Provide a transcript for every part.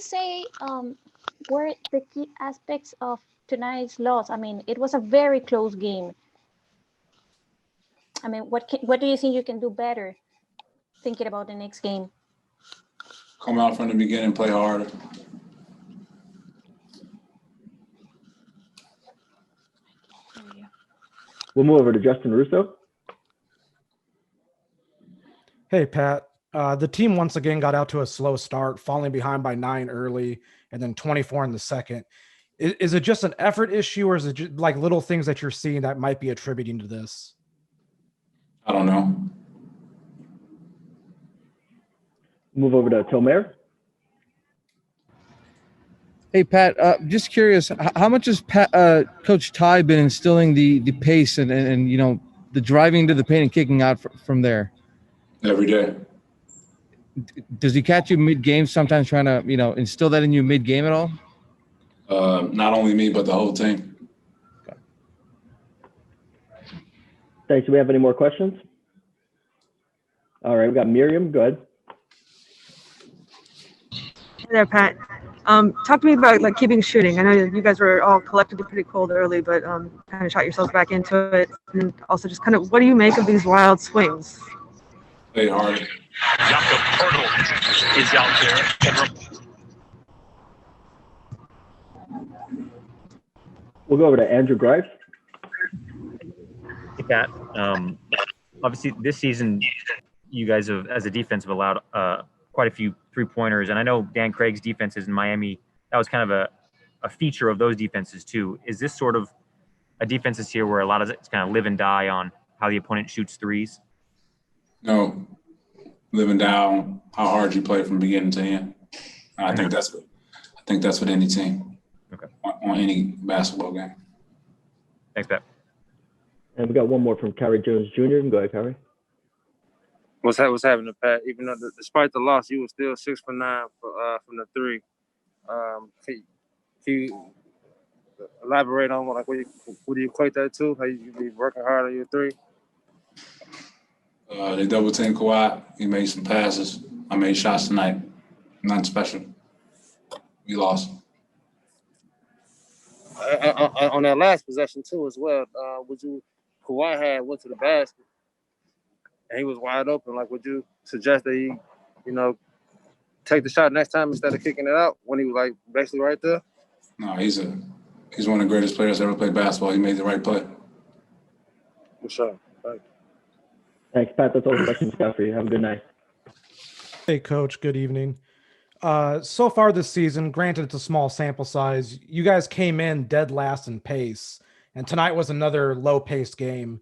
say were the key aspects of tonight's loss? I mean, it was a very close game. I mean, what do you think you can do better thinking about the next game? Come out from the beginning, play harder. We'll move over to Justin Russo. Hey, Pat. The team once again got out to a slow start, falling behind by 9 early and then 24 in the second. Is it just an effort issue, or is it just like little things that you're seeing that might be attributing to this? I don't know. Move over to Tomer. Hey, Pat, just curious, how much has Coach Ty been instilling the pace and you know, the driving to the paint and kicking out from there? Every day. Does he catch you mid-game sometimes trying to, you know, instill that in you mid-game at all? Not only me, but the whole team. Okay. Thanks. Do we have any more questions? All right, we got Miriam. Go ahead. Hey there, Pat. Talk to me about like keeping shooting. I know you guys were all collectively pretty cold early, but kind of shot yourselves back into it. And also just kind of, what do you make of these wild swings? Play harder. Jakob Pertl is out there. We'll go over to Andrew Grice. Hey, Pat. Obviously, this season, you guys have, as a defense, have allowed quite a few three-pointers. And I know Dan Craig's defenses in Miami, that was kind of a feature of those defenses too. Is this sort of a defense this year where a lot of it's kind of live and die on how the opponent shoots threes? No, living down how hard you play from beginning to end. I think that's what any team, okay, on any basketball game. Thanks, Pat. And we got one more from Kyrie Jones Jr. Go ahead, Kyrie. What's happening, Pat? Even though despite the loss, you were still 6 for 9 from the three. Can you elaborate on what do you equate that to? How you be working hard on your three? They double teamed Kawhi. He made some passes. I made shots tonight. Nothing special. We lost. On that last possession too, as well. Kawhi went to the basket. And he was wide open. Like, would you suggest that he, you know, take the shot next time instead of kicking it out when he was like basically right there? No, he's one of the greatest players to ever play basketball. He made the right play. For sure. Thanks, Pat. That's all the questions we got for you. Have a good night. Hey, Coach. Good evening. So far this season, granted it's a small sample size, you guys came in dead last in pace, and tonight was another low-paced game.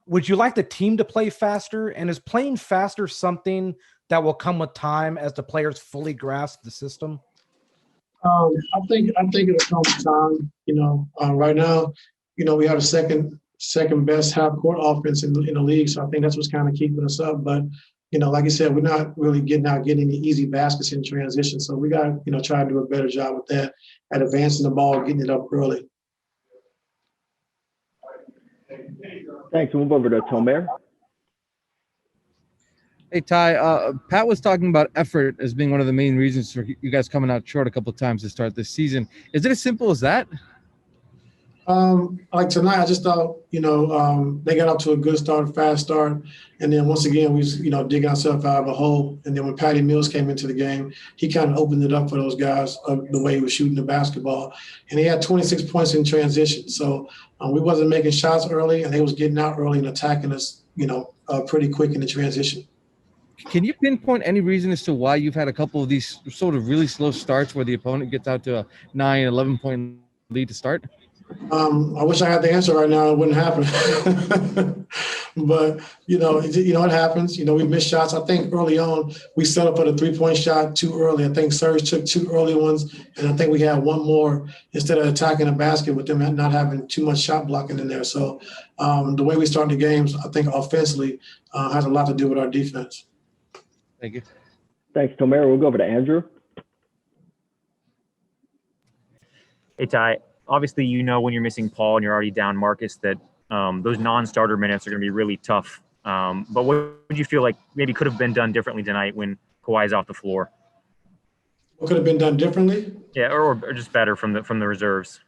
Would you like the team to play faster? And is playing faster something that will come with time as the players fully grasp the system? I think it'll come with time. You know, right now, you know, we have the second best half court offense in the league. So I think that's what's kind of keeping us up. But, you know, like I said, we're not really getting any easy baskets in transition. So we got to, you know, try to do a better job with that at advancing the ball, getting it up early. Thanks. We'll move over to Tomer. Hey, Ty, Pat was talking about effort as being one of the main reasons for you guys coming out short a couple of times to start this season. Is it as simple as that? Like tonight, I just thought, you know, they got off to a good start, fast start. And then once again, we was, you know, digging ourselves out of a hole. And then when Patty Mills came into the game, he kind of opened it up for those guys the way he was shooting the basketball. And he had 26 points in transition. So we wasn't making shots early, and they was getting out early and attacking us, you know, pretty quick in the transition. Can you pinpoint any reason as to why you've had a couple of these sort of really slow starts where the opponent gets out to a 9, 11-point lead to start? I wish I had the answer right now. It wouldn't happen. But, you know, it happens. You know, we missed shots. I think early on we set up for the three-point shot too early. I think Serge took 2 early ones, and I think we had one more instead of attacking the basket with them not having too much shot blocking in there. So the way we start the games, I think offensively has a lot to do with our defense. Thank you. Thanks, Tomer. We'll go over to Andrew. Hey, Ty. Obviously, you know when you're missing Paul and you're already down Marcus that those non-starter minutes are going to be really tough. But what would you feel like maybe could have been done differently tonight when Kawhi's off the floor? What could have been done differently? Yeah, or just better from the reserves.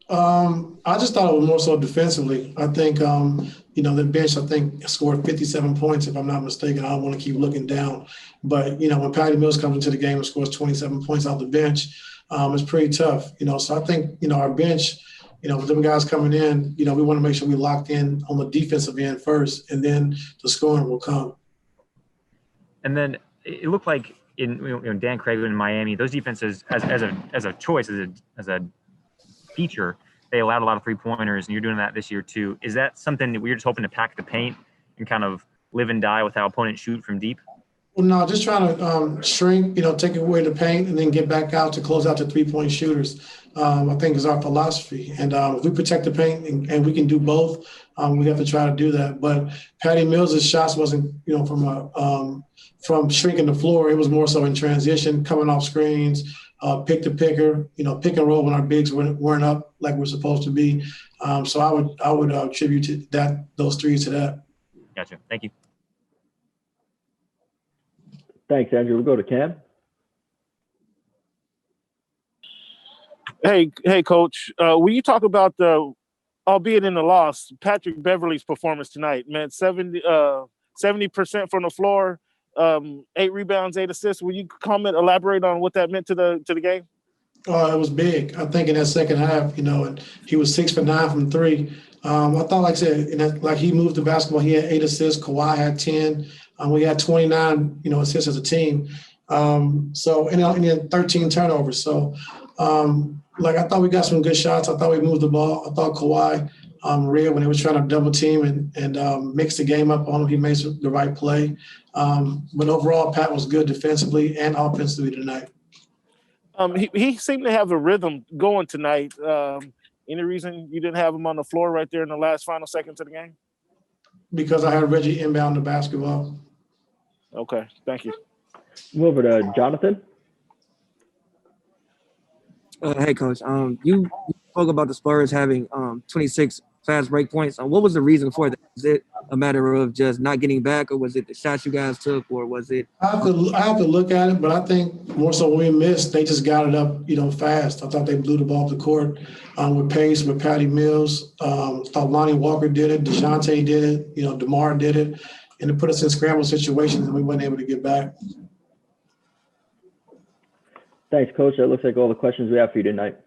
I just thought it was more so defensively. I think, the bench, I think, scored 57 points, if I'm not mistaken. I don't want to keep looking down. But, when Patty Mills comes into the game and scores 27 points off the bench, it's pretty tough. So I think, our bench, with them guys coming in, we want to make sure we locked in on the defensive end first, and then the scoring will come. And then it looked like in Dan Craig in Miami, those defenses as a choice, as a feature, they allowed a lot of 3-pointers, and you're doing that this year too. Is that something that we're just hoping to pack the paint and kind of live and die with how opponents shoot from deep? Well, no, just trying to shrink, take away the paint and then get back out to close out the 3-point shooters, I think is our philosophy. And if we protect the paint and we can do both, we have to try to do that. But Patty Mills' shots wasn't, from shrinking the floor. It was more so in transition, coming off screens, pick to picker, pick and roll when our bigs weren't up like we're supposed to be. So I would attribute to those threes to that. Gotcha. Thank you. Thanks, Andrew. We'll go to Cam. Hey, Coach. Will you talk about albeit in the loss, Patrick Beverley's performance tonight? Man, 70% from the floor, 8 rebounds, 8 assists. Will you elaborate on what that meant to the game? It was big. I think in that second half, and he was 6 for 9 from 3. I thought, like I said, he moved the basketball. He had 8 assists. Kawhi had 10. We had 29, assists as a team. And then 13 turnovers. So, I thought we got some good shots. I thought we moved the ball. I thought Kawhi read when he was trying to double team and mix the game up on him. He made the right play. But overall, Pat was good defensively and offensively tonight. He seemed to have a rhythm going tonight. Any reason you didn't have him on the floor right there in the last final seconds of the game? Because I had Reggie inbound the basketball. Okay, thank you. Move over to Jonathan. Hey, Coach. You spoke about the Spurs having 26 fast break points. What was the reason for that? Is it a matter of just not getting back, or was it the shots you guys took, or was it? I have to look at it, but I think more so when we missed, they just got it up, fast. I thought they blew the ball up the court with pace, with Patty Mills. Thought Lonnie Walker did it, DeJounte did it, DeMar did it, and it put us in scramble situations and we weren't able to get back. Thanks, Coach. That looks like all the questions we have for you tonight.